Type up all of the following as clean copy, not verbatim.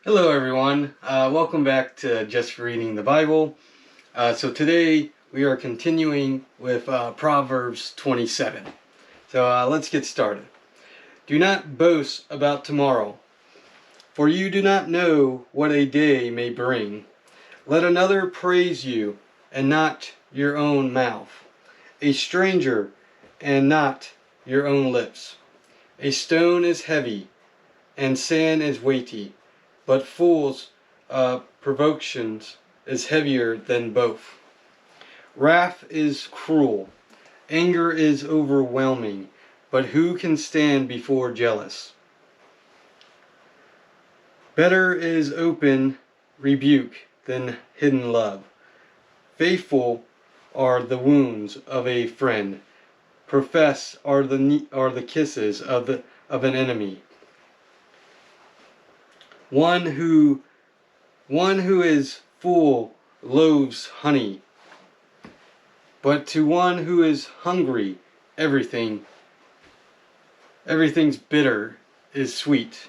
Hello everyone, welcome back to Just Reading the Bible. So today we are continuing with Proverbs 27. So let's get started. Do not boast about tomorrow, for you do not know what a day may bring. Let another praise you, and not your own mouth, a stranger, and not your own lips. A stone is heavy, and sand is weighty, but fools' provocations is heavier than both. Wrath is cruel, anger is overwhelming, but who can stand before jealous? Better is open rebuke than hidden love. Faithful are the wounds of a friend. Profess are the kisses of an enemy. One who is full loathes honey, but to one who is hungry, everything's bitter is sweet.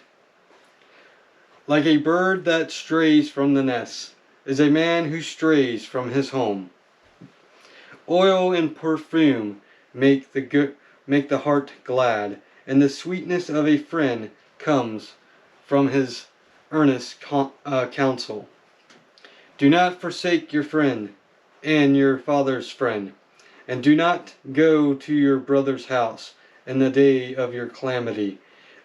Like a bird that strays from the nest is a man who strays from his home. Oil and perfume make the heart glad, and the sweetness of a friend comes from his earnest counsel. Do not forsake your friend and your father's friend, and do not go to your brother's house in the day of your calamity.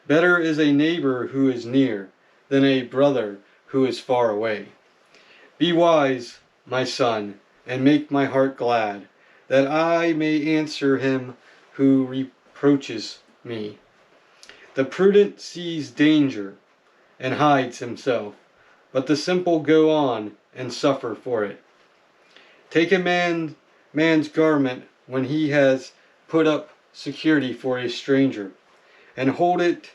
Better is a neighbor who is near than a brother who is far away. Be wise, my son, and make my heart glad, that I may answer him who reproaches me. The prudent sees danger and hides himself, but the simple go on and suffer for it. Take a man's garment when he has put up security for a stranger, and hold it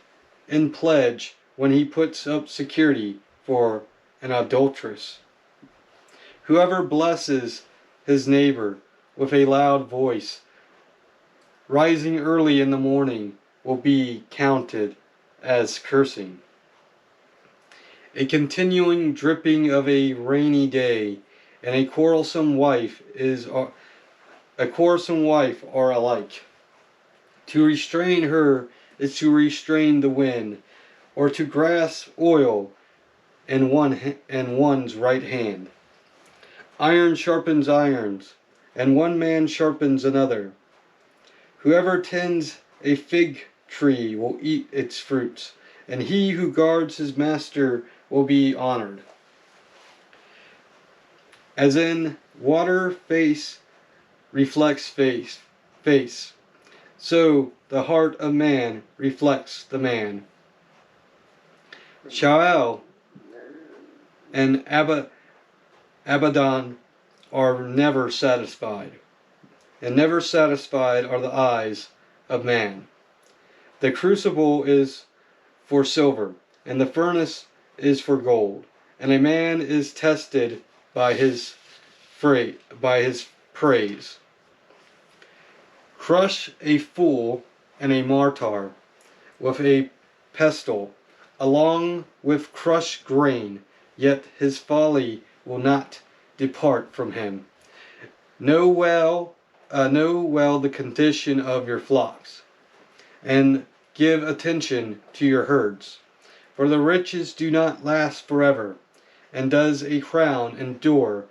in pledge when he puts up security for an adulteress. Whoever blesses his neighbor with a loud voice, rising early in the morning, will be counted as cursing. A continuing dripping of a rainy day and a quarrelsome wife are alike. To restrain her is to restrain the wind, or to grasp oil in one's right hand. Iron sharpens irons, and one man sharpens another. Whoever tends a fig tree will eat its fruits, and he who guards his master will be honored. As in water face reflects face, so the heart of man reflects the man. Shael and Abaddon are never satisfied, and never satisfied are the eyes of man. The crucible is for silver, and the furnace is for gold, and a man is tested by his praise. Crush a fool and a martyr with a pestle, along with crushed grain, yet his folly will not depart from him. Know well the condition of your flocks, and give attention to your herds. For the riches do not last forever, and does a crown endure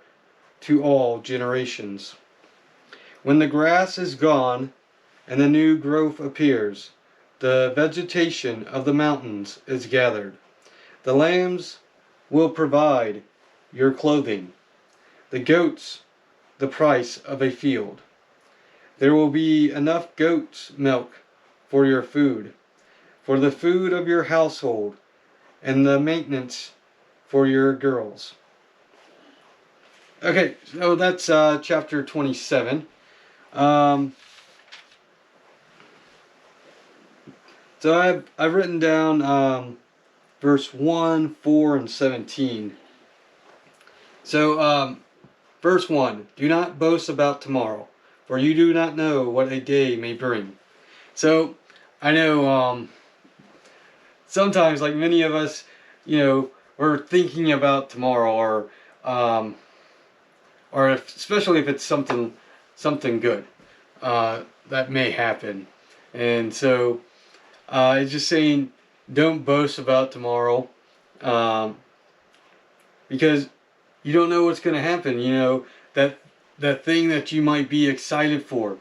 to all generations. When the grass is gone and the new growth appears, the vegetation of the mountains is gathered. The lambs will provide your clothing, the goats the price of a field. There will be enough goat's milk for your food, for the food of your household, and the maintenance for your girls. Okay, so that's chapter 27. So I've written down verse 1, 4, and 17. So verse 1, do not boast about tomorrow, for you do not know what a day may bring. So I know sometimes, like many of us, we're thinking about tomorrow, or especially if it's something good that may happen. And so it's just saying, don't boast about tomorrow, um, because you don't know what's going to happen. You know, that thing that you might be excited for,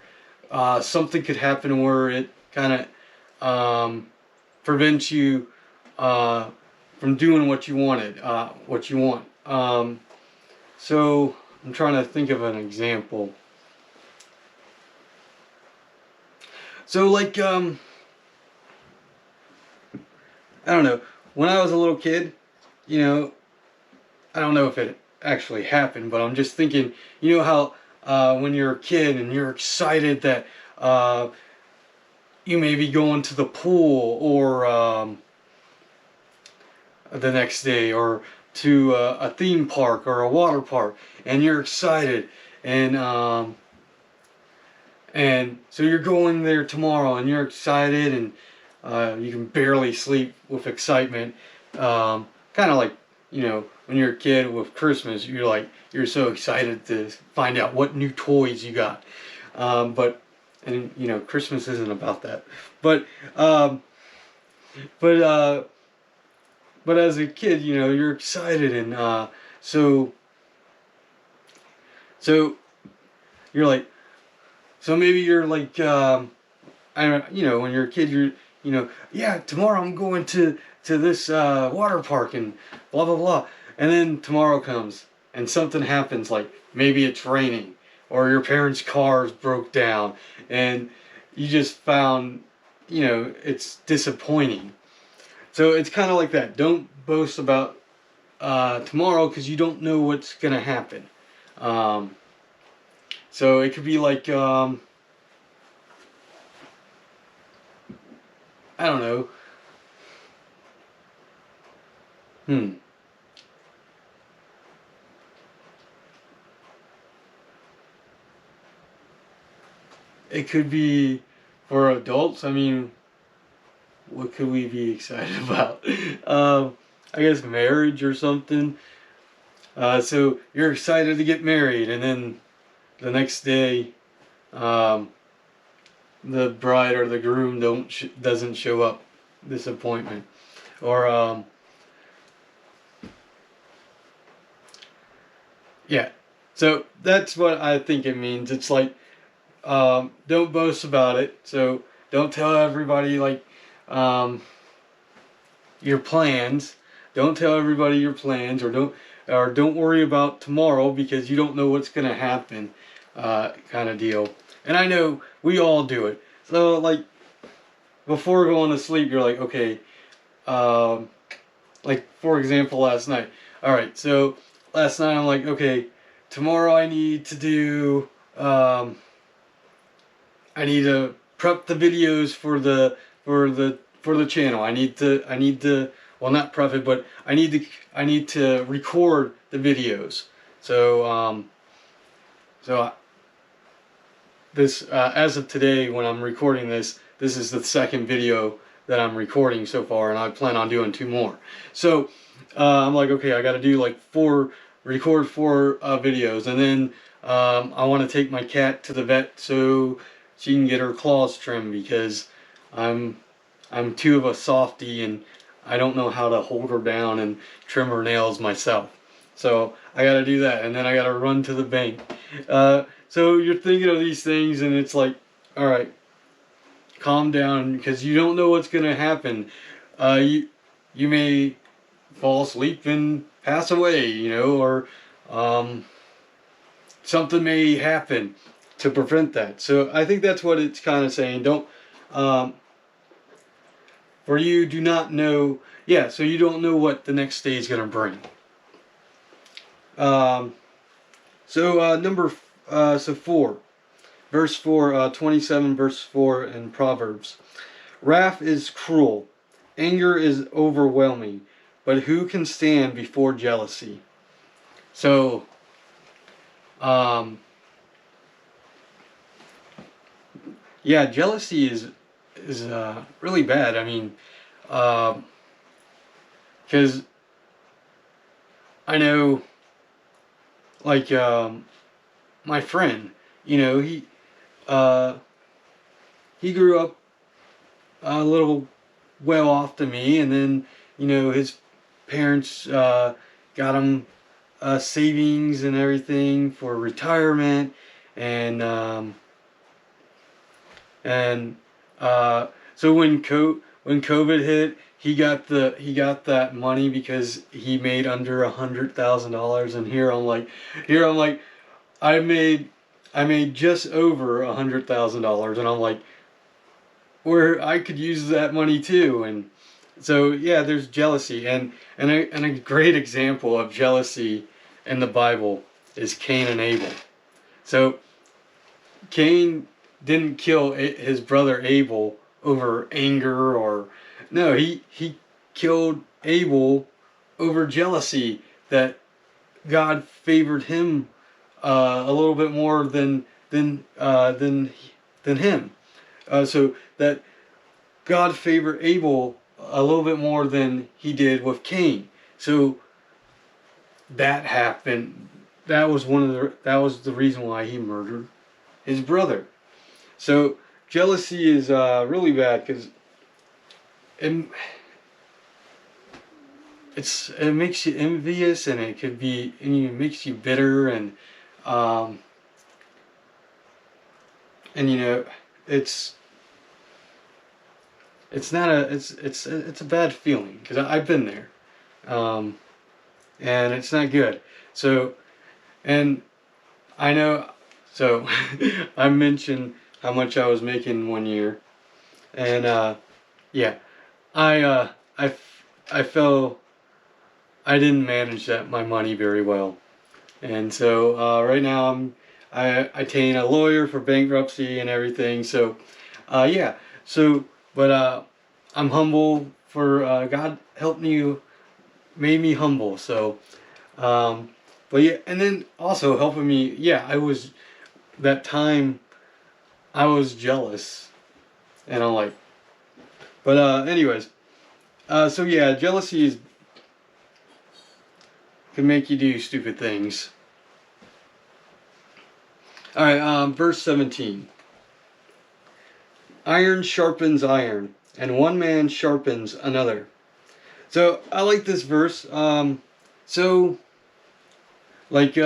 something could happen where it kind of prevents you from doing what you wanted, what you want. So I'm trying to think of an example. So like I don't know. When I was a little kid, you know, I don't know if it actually happened, but I'm just thinking, you know how when you're a kid and you're excited that you may be going to the pool or the next day, or to a theme park or a water park, and you're excited, and so you're going there tomorrow, and you're excited, and you can barely sleep with excitement. Kind of like, you know, when you're a kid with Christmas, you're so excited to find out what new toys you got. And you know, Christmas isn't about that. But um, but uh, but as a kid, you know, you're excited, and so so you're like, so maybe you're like, I don't, you know, when you're a kid, you know, yeah, tomorrow I'm going to this water park and blah blah blah, and then tomorrow comes and something happens, like maybe it's raining or your parents' cars broke down, and you just found, you know, it's disappointing. So it's kind of like that. Don't boast about tomorrow, because you don't know what's gonna happen. Um, so it could be like, I don't know. Hmm. It could be for adults. I mean, what could we be excited about? I guess marriage or something. So you're excited to get married, and then the next day, um, the bride or the groom doesn't show up. Disappointment. Or yeah. So that's what I think it means. It's like, don't boast about it. So don't tell everybody like um, your plans. Don't tell everybody your plans, or don't worry about tomorrow, because you don't know what's gonna happen, kind of deal. And I know we all do it. So like before going to sleep, you're like, okay, um, like for example, last night. All right, so last night I'm like, okay, tomorrow I need to do. I need to prep the videos for the channel. I need to well, not prep it, but I need to record the videos. So so this as of today, when I'm recording this, this is the second video that I'm recording so far, and I plan on doing two more. So I'm like, okay, I got to do like record four videos, and then I want to take my cat to the vet so she can get her claws trimmed, because I'm I'm too of a softie, and I don't know how to hold her down and trim her nails myself. So I got to do that, and then I got to run to the bank. So you're thinking of these things, and it's like, all right, calm down, because you don't know what's gonna happen. You may fall asleep and pass away, you know, or um, something may happen to prevent that. So I think that's what it's kind of saying. Don't, um, for you do not know. Yeah, so you don't know what the next day is gonna bring. Um, so 4. Verse 4, 27, verse 4 in Proverbs. Wrath is cruel, anger is overwhelming, but who can stand before jealousy? So, um, yeah, jealousy is really bad. I mean, because I know, like, my friend, you know, uh, he grew up a little well off to me, and then, you know, his parents got him savings and everything for retirement, and and so when COVID hit, he got that money because he made under $100,000, and here I'm like, I made I made just over $100,000, and I'm like, where I could use that money too. And so yeah, there's jealousy, and a great example of jealousy in the Bible is Cain and Abel. So Cain didn't kill his brother Abel over anger, or no, he killed Abel over jealousy that God favored him a little bit more than him. So that God favored Abel a little bit more than he did with Cain. So that happened. That was the reason why he murdered his brother. So jealousy is really bad because it, it makes you envious, and it makes you bitter, um, and you know it's it's a bad feeling because I've been there, um, and it's not good. So, and I know, so I mentioned how much I was making one year, and yeah, I uh, I I felt I didn't manage my money very well, and so right now I attain a lawyer for bankruptcy and everything. So yeah, so but I'm humble for God helped me, made me humble. So um, but yeah, and then also helping me. Yeah, I was that time I was jealous, and I'm like, but anyways, so yeah, jealousy can make you do stupid things. All right, verse 17. Iron sharpens iron, and one man sharpens another. So I like this verse. So like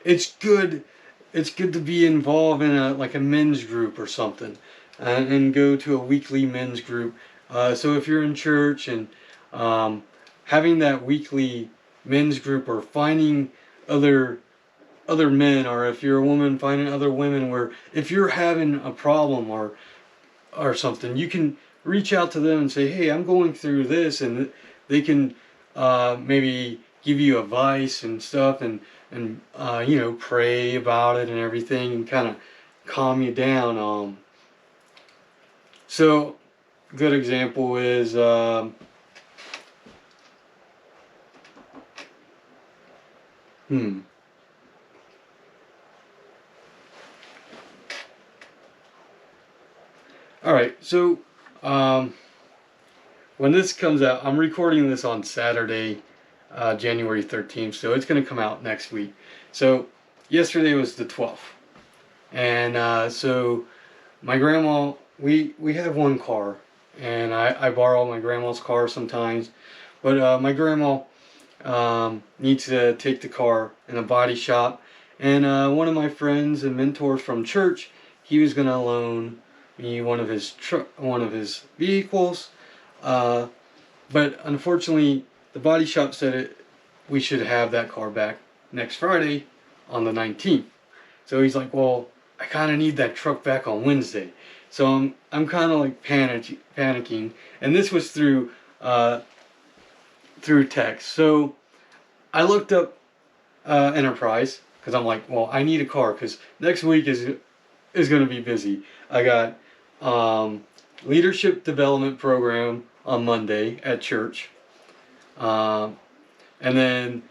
it's good. It's good to be involved in a men's group or something, and go to a weekly men's group. So if you're in church and um, having that weekly men's group, or finding other men, or if you're a woman, finding other women, where if you're having a problem or something, you can reach out to them and say, hey, I'm going through this, and they can maybe give you advice and stuff, and you know, pray about it and everything, and kind of calm you down. So good example is all right, so um, when this comes out, I'm recording this on Saturday, January 13th, so it's going to come out next week. So yesterday was the 12th, and so my grandma, we have one car, and I borrow my grandma's car sometimes, but my grandma needs to take the car in a body shop, and one of my friends and mentors from church, he was going to loan me one of his vehicles, but unfortunately the body shop said we should have that car back next Friday on the 19th. So he's like, well, I kind of need that truck back on Wednesday. So I'm kind of like panicking, and this was through text. So I looked up Enterprise, because I'm like, well, I need a car because next week is going to be busy. I got leadership development program on Monday at church, and then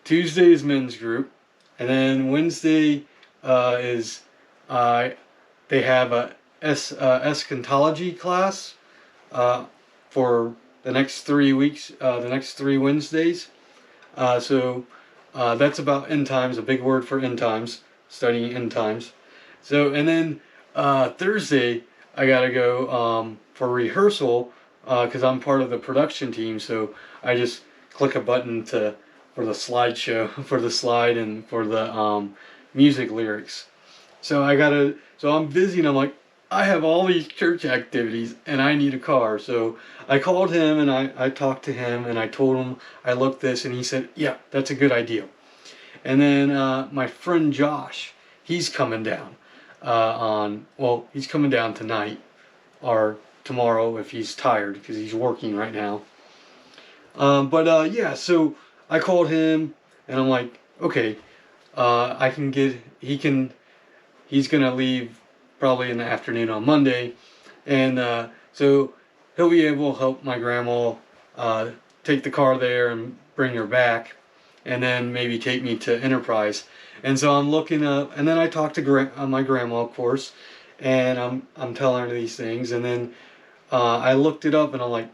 Tuesday is men's group, and then Wednesday is they have a eschatology class for the next 3 weeks, the next 3 Wednesdays. So that's about end times, a big word for end times, studying end times. So, and then Thursday, I gotta go for rehearsal because I'm part of the production team. So I just click a button for the slideshow, for the slide, and for the music lyrics. So so I'm busy, and I'm like, I have all these church activities, and I need a car. So I called him, and I talked to him, and I told him I looked this, and he said, yeah, that's a good idea. And then my friend Josh, he's coming down he's coming down tonight or tomorrow if he's tired because he's working right now. Yeah, so I called him, and I'm like, okay, he's gonna leave probably in the afternoon on Monday, and so he'll be able to help my grandma take the car there and bring her back, and then maybe take me to Enterprise. And so I'm looking up, and then I talked to my grandma, of course, and I'm telling her these things, and then I looked it up, and I'm like,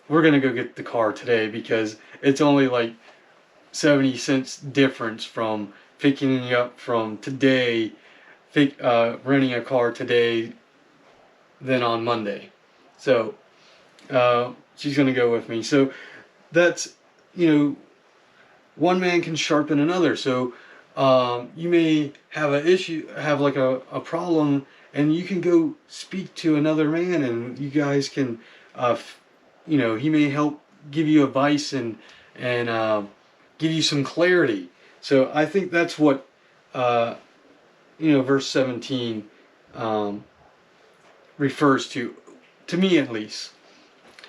we're gonna go get the car today because it's only like 70 cents difference from picking you up from today, renting a car today than on Monday. So she's gonna go with me. So that's, one man can sharpen another. So you may have have like a problem, and you can go speak to another man, and you guys can, he may help give you advice and give you some clarity. So I think that's what, verse 17 refers to me at least.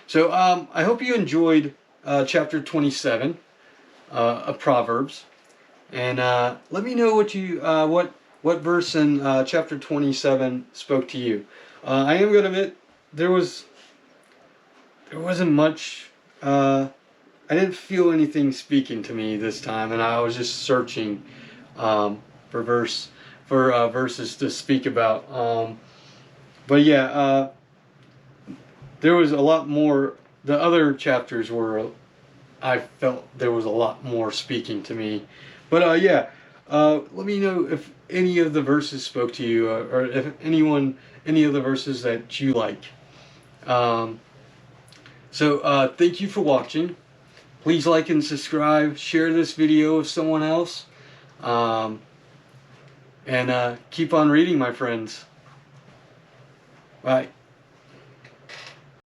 So I hope you enjoyed chapter 27 of Proverbs, and let me know what verse in chapter 27 spoke to you. I am going to admit there wasn't much. I didn't feel anything speaking to me this time, and I was just searching for verses to speak about. But yeah, there was a lot more. The other chapters I felt there was a lot more speaking to me. But let me know if any of the verses spoke to you, or if any of the verses that you like. So thank you for watching. Please like and subscribe. Share this video with someone else. And keep on reading, my friends. Bye.